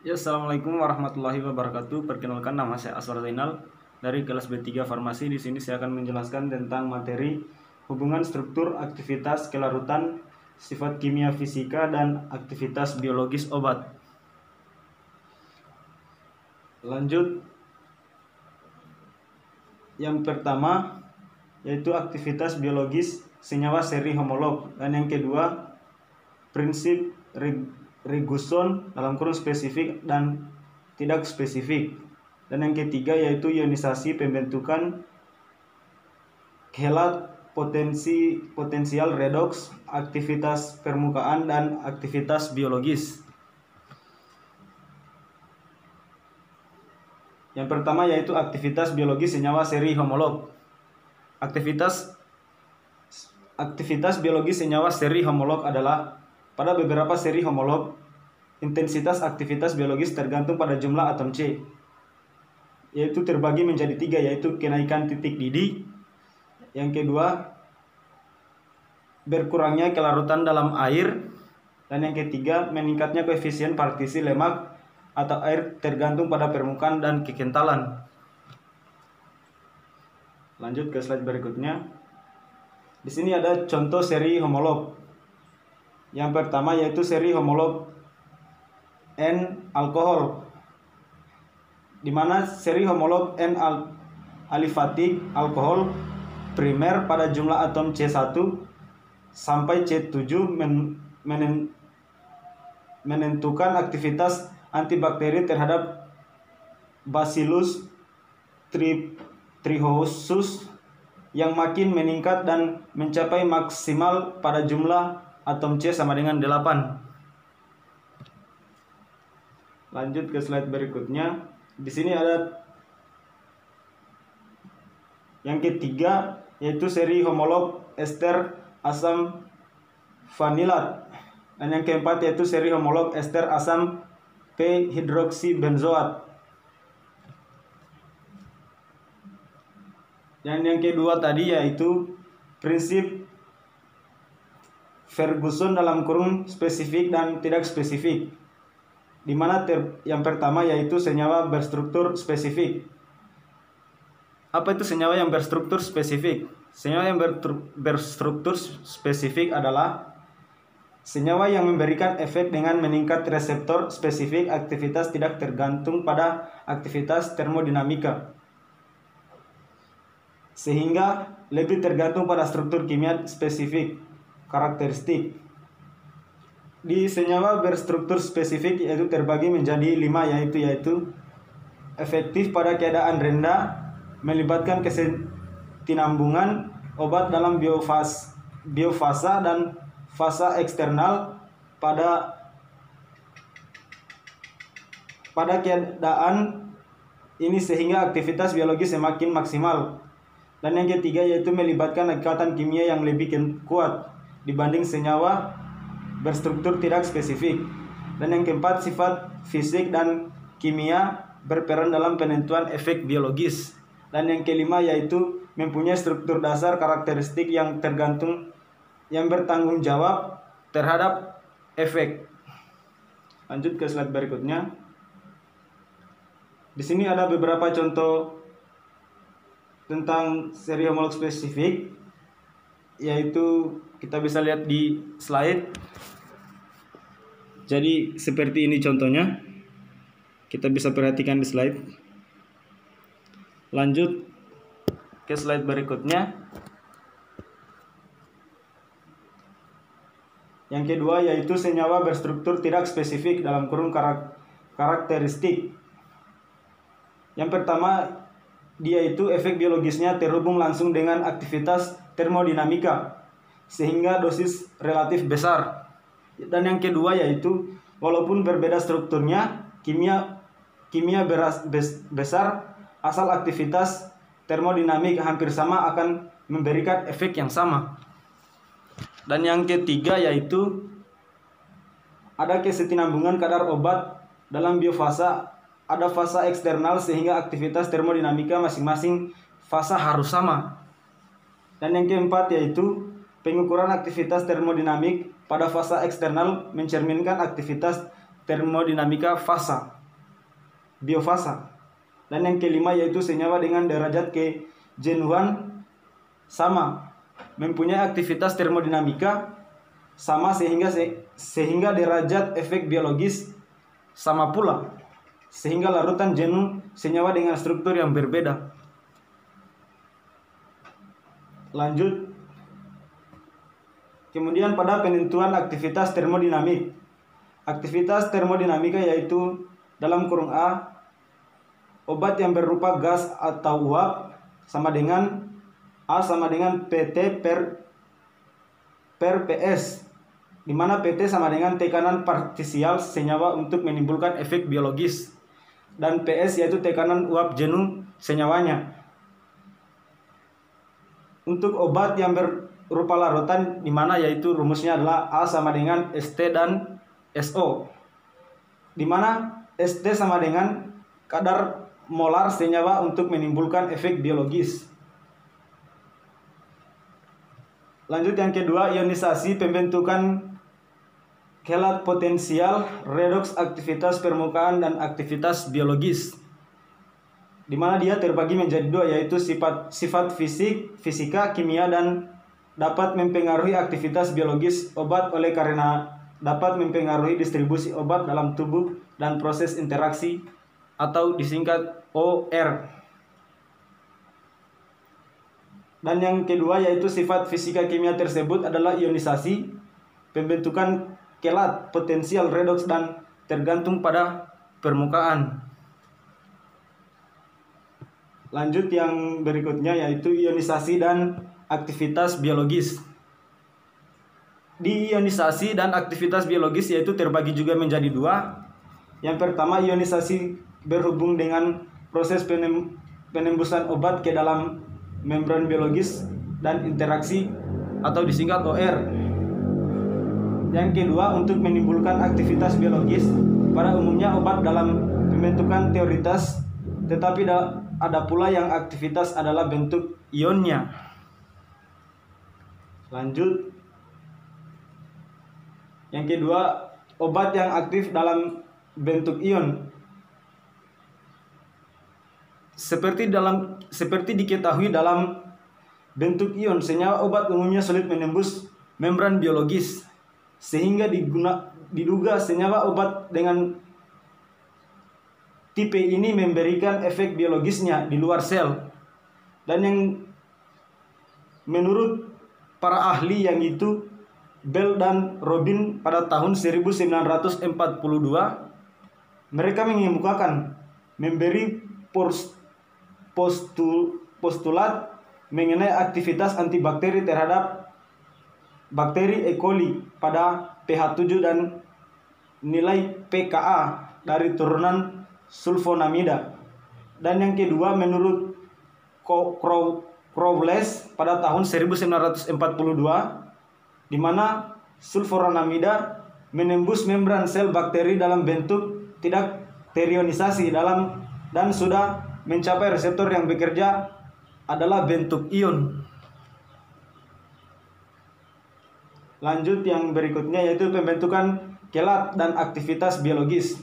Ya, Assalamualaikum warahmatullahi wabarakatuh. Perkenalkan, nama saya Aswar Zainal dari kelas B3 Farmasi. Di sini saya akan menjelaskan tentang materi hubungan struktur, aktivitas, kelarutan, sifat kimia fisika, dan aktivitas biologis obat. Lanjut, yang pertama yaitu aktivitas biologis senyawa seri homolog, dan yang kedua prinsip Reguson dalam kurung spesifik dan tidak spesifik, dan yang ketiga yaitu ionisasi pembentukan kelat potensial redoks, aktivitas permukaan, dan aktivitas biologis. Yang pertama yaitu aktivitas biologis senyawa seri homolog. Aktivitas biologis senyawa seri homolog adalah pada beberapa seri homolog, intensitas aktivitas biologis tergantung pada jumlah atom C, yaitu terbagi menjadi 3, yaitu kenaikan titik didih, yang kedua berkurangnya kelarutan dalam air, dan yang ketiga meningkatnya koefisien partisi lemak atau air tergantung pada permukaan dan kekentalan. Lanjut ke slide berikutnya. Di sini ada contoh seri homolog. Yang pertama yaitu seri homolog N-alkohol, di mana seri homolog N-alifatik alkohol primer pada jumlah atom C1 sampai C7 menentukan aktivitas antibakteri terhadap Bacillus thuringiensis yang makin meningkat dan mencapai maksimal pada jumlah atom C sama dengan 8. Lanjut ke slide berikutnya. Di sini ada yang ketiga yaitu seri homolog ester asam vanilat, dan yang keempat yaitu seri homolog ester asam p-hidroksibenzoat. Dan yang kedua tadi yaitu prinsip Ferguson dalam kurung spesifik dan tidak spesifik, di mana yang pertama yaitu senyawa berstruktur spesifik. Apa itu senyawa yang berstruktur spesifik? Senyawa yang berstruktur spesifik adalah senyawa yang memberikan efek dengan meningkat reseptor spesifik, aktivitas tidak tergantung pada aktivitas termodinamika, sehingga lebih tergantung pada struktur kimia spesifik karakteristik. Di senyawa berstruktur spesifik yaitu terbagi menjadi 5, yaitu efektif pada keadaan rendah, melibatkan kesinambungan obat dalam biofasa dan fasa eksternal pada keadaan ini sehingga aktivitas biologis semakin maksimal. Dan yang ketiga yaitu melibatkan ikatan kimia yang lebih kuat dibanding senyawa berstruktur tidak spesifik. Dan yang keempat, sifat fisik dan kimia berperan dalam penentuan efek biologis. Dan yang kelima yaitu mempunyai struktur dasar karakteristik yang bertanggung jawab terhadap efek. Lanjut ke slide berikutnya. Di sini ada beberapa contoh tentang seri homolog spesifik, yaitu kita bisa lihat di slide. Jadi seperti ini contohnya, kita bisa perhatikan di slide. Lanjut ke slide berikutnya. Yang kedua yaitu senyawa berstruktur tidak spesifik dalam kurung karakteristik. Yang pertama, dia itu efek biologisnya terhubung langsung dengan aktivitas termodinamika sehingga dosis relatif besar. Dan yang kedua yaitu walaupun berbeda strukturnya, kimia besar, asal aktivitas termodinamik hampir sama akan memberikan efek yang sama. Dan yang ketiga yaitu ada kesinambungan kadar obat dalam biofasa, ada fasa eksternal sehingga aktivitas termodinamika masing-masing fasa harus sama. Dan yang keempat yaitu pengukuran aktivitas termodinamik pada fasa eksternal mencerminkan aktivitas termodinamika fasa, biofasa. Dan yang kelima yaitu senyawa dengan derajat kejenuhan sama, mempunyai aktivitas termodinamika sama sehingga derajat efek biologis sama pula, sehingga larutan jenuh senyawa dengan struktur yang berbeda. Lanjut. Kemudian pada penentuan aktivitas termodinamik. Aktivitas termodinamika yaitu dalam kurung A, obat yang berupa gas atau uap sama dengan A sama dengan PT per PS, di mana PT sama dengan tekanan partisial senyawa untuk menimbulkan efek biologis, dan PS yaitu tekanan uap jenuh senyawanya. Untuk obat yang berupa larutan, di mana yaitu rumusnya adalah A sama dengan ST dan SO, di mana ST sama dengan kadar molar senyawa untuk menimbulkan efek biologis. Lanjut yang kedua, ionisasi pembentukan kelat potensial, redoks aktivitas permukaan dan aktivitas biologis, di mana dia terbagi menjadi dua, yaitu sifat fisika, kimia, dan dapat mempengaruhi aktivitas biologis obat oleh karena dapat mempengaruhi distribusi obat dalam tubuh dan proses interaksi atau disingkat OR. Dan yang kedua yaitu sifat fisika kimia tersebut adalah ionisasi, pembentukan kelat, potensial, redoks, dan tergantung pada permukaan. Lanjut yang berikutnya yaitu ionisasi dan aktivitas biologis. Di ionisasi dan aktivitas biologis yaitu terbagi juga menjadi dua. Yang pertama, ionisasi berhubung dengan proses penembusan obat ke dalam membran biologis dan interaksi atau disingkat OR. Yang kedua, untuk menimbulkan aktivitas biologis. Pada umumnya obat dalam pembentukan teoritas, tetapi ada pula yang aktivitas adalah bentuk ionnya. Lanjut. Yang kedua, obat yang aktif dalam bentuk ion. Seperti diketahui dalam bentuk ion, senyawa obat umumnya sulit menembus membran biologis, sehingga diduga senyawa obat dengan tipe ini memberikan efek biologisnya di luar sel. Dan yang menurut para ahli yang itu Bell dan Robin pada tahun 1942, mereka mengemukakan memberi postulat mengenai aktivitas antibakteri terhadap bakteri E. coli pada pH 7 dan nilai pKa dari turunan sulfonamida. Dan yang kedua menurut Crowless pada tahun 1942, di mana sulfonamida menembus membran sel bakteri dalam bentuk tidak terionisasi dan sudah mencapai reseptor yang bekerja adalah bentuk ion. Lanjut yang berikutnya yaitu pembentukan kelat dan aktivitas biologis,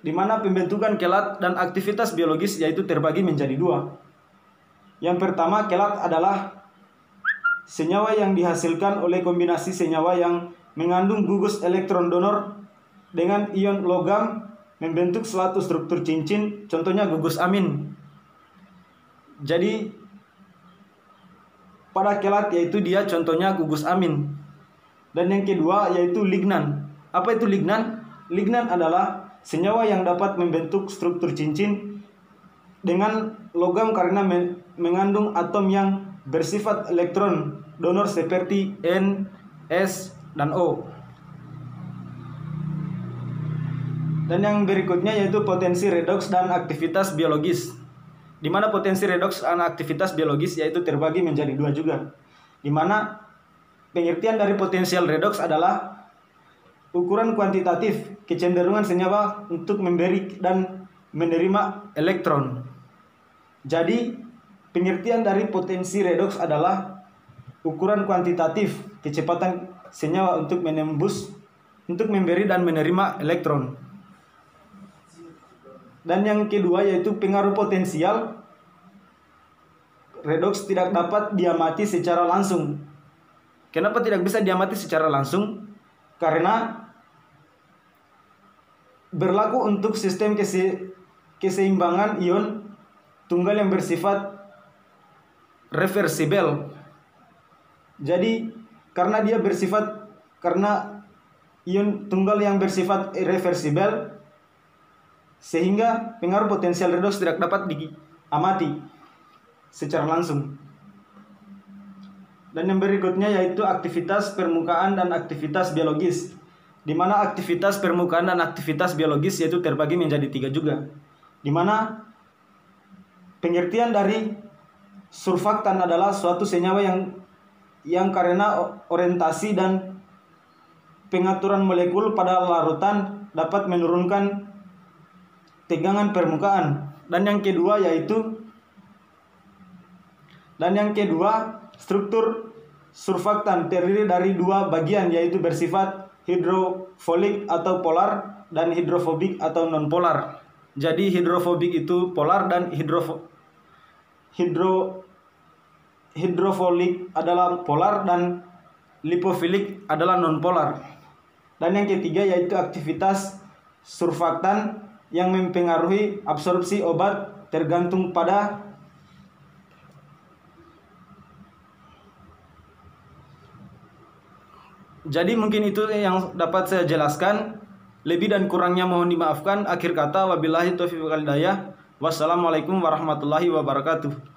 di mana pembentukan kelat dan aktivitas biologis yaitu terbagi menjadi dua. Yang pertama, kelat adalah senyawa yang dihasilkan oleh kombinasi senyawa yang mengandung gugus elektron donor dengan ion logam membentuk suatu struktur cincin, contohnya gugus amin. Jadi pada kelat yaitu dia contohnya gugus amin. Dan yang kedua yaitu lignan. Apa itu lignan? Lignan adalah senyawa yang dapat membentuk struktur cincin dengan logam karena mengandung atom yang bersifat elektron donor seperti N, S, dan O. Dan yang berikutnya yaitu potensi redoks dan aktivitas biologis, di mana potensi redoks dan aktivitas biologis yaitu terbagi menjadi dua juga, di mana pengertian dari potensial redoks adalah ukuran kuantitatif kecenderungan senyawa untuk memberi dan menerima elektron. Jadi pengertian dari potensi redoks adalah ukuran kuantitatif kecepatan senyawa untuk memberi dan menerima elektron. Dan yang kedua yaitu pengaruh potensial. Redoks tidak dapat diamati secara langsung. Kenapa tidak bisa diamati secara langsung? Karena berlaku untuk sistem keseimbangan ion tunggal yang bersifat reversibel. Jadi karena ion tunggal yang bersifat reversibel, sehingga pengaruh potensial redoks tidak dapat diamati secara langsung. Dan yang berikutnya yaitu aktivitas permukaan dan aktivitas biologis, di mana aktivitas permukaan dan aktivitas biologis yaitu terbagi menjadi 3 juga, di mana pengertian dari surfaktan adalah suatu senyawa yang karena orientasi dan pengaturan molekul pada larutan dapat menurunkan tegangan permukaan. Dan yang kedua, struktur surfaktan terdiri dari 2 bagian, yaitu bersifat hidrofolik atau polar dan hidrofobik atau non polar. Jadi hidrofobik itu polar dan hidrofolik adalah polar dan lipofilik adalah non polar. Dan yang ketiga yaitu aktivitas surfaktan yang mempengaruhi absorpsi obat tergantung pada Jadi mungkin itu yang dapat saya jelaskan. Lebih dan kurangnya mohon dimaafkan. Akhir kata, wabillahi taufiq wal hidayah. Wassalamualaikum warahmatullahi wabarakatuh.